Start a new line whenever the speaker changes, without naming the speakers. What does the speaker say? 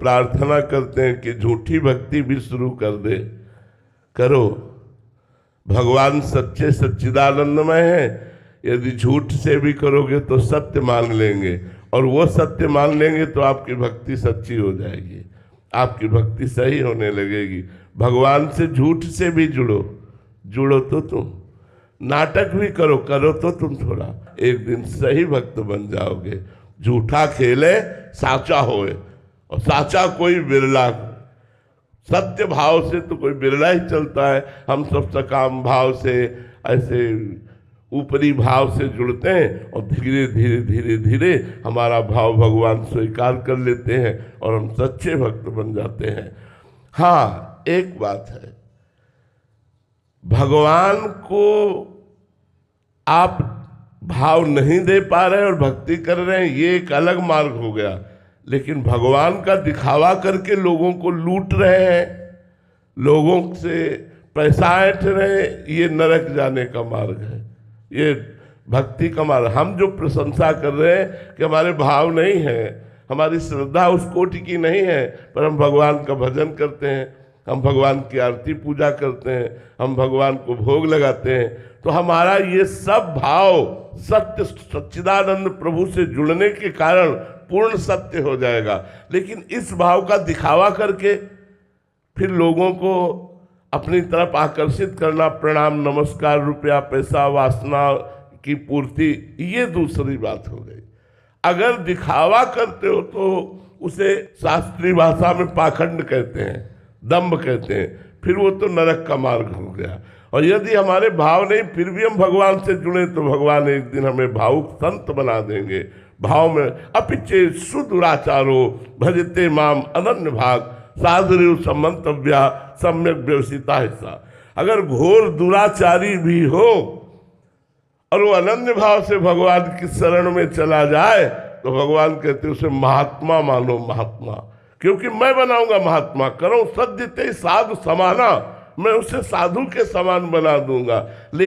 प्रार्थना करते हैं कि झूठी भक्ति भी शुरू कर दे, करो। भगवान सच्चे सच्चिदानंदमय हैं, यदि झूठ से भी करोगे तो सत्य मान लेंगे, और वो सत्य मान लेंगे तो आपकी भक्ति सच्ची हो जाएगी, आपकी भक्ति सही होने लगेगी। भगवान से झूठ से भी जुड़ो तो तुम, नाटक भी करो तो तुम थोड़ा, एक दिन सही भक्त बन जाओगे। झूठा खेले साचा होए, और साचा कोई बिरला, सत्य भाव से तो कोई बिरला ही चलता है। हम सब सकाम भाव से, ऐसे ऊपरी भाव से जुड़ते हैं, और धीरे धीरे धीरे धीरे हमारा भाव भगवान स्वीकार कर लेते हैं और हम सच्चे भक्त बन जाते हैं। हाँ, एक बात है, भगवान को आप भाव नहीं दे पा रहे और भक्ति कर रहे हैं, ये एक अलग मार्ग हो गया। लेकिन भगवान का दिखावा करके लोगों को लूट रहे हैं, लोगों से पैसा ऐंठ रहे हैं, ये नरक जाने का मार्ग है, ये भक्ति का मार्ग। हम जो प्रशंसा कर रहे हैं कि हमारे भाव नहीं है, हमारी श्रद्धा उस कोटि की नहीं है, पर हम भगवान का भजन करते हैं, हम भगवान की आरती पूजा करते हैं, हम भगवान को भोग लगाते हैं, तो हमारा ये सब भाव सत्य सच्चिदानंद प्रभु से जुड़ने के कारण पूर्ण सत्य हो जाएगा। लेकिन इस भाव का दिखावा करके फिर लोगों को अपनी तरफ आकर्षित करना, प्रणाम नमस्कार, रुपया पैसा वासना की पूर्ति, ये दूसरी बात हो गई। अगर दिखावा करते हो तो उसे शास्त्रीय भाषा में पाखंड कहते हैं, दंभ कहते हैं, फिर वो तो नरक का मार्ग हो गया। और यदि हमारे भाव नहीं, फिर भी हम भगवान से जुड़े, तो भगवान एक दिन हमें भावुक संत बना देंगे। भाव में अपिचे सुदुराचारो भजते माम अनन्य भाग साधु समंतव्या सम्यक व्यवसिता हिस्सा। अगर घोर दुराचारी भी हो और वो अनन्य भाव से भगवान की शरण में चला जाए, तो भगवान कहते उसे महात्मा मानो, महात्मा, क्योंकि मैं बनाऊंगा महात्मा, करो सद्यते साधु समाना, मैं उसे साधु के समान बना दूंगा।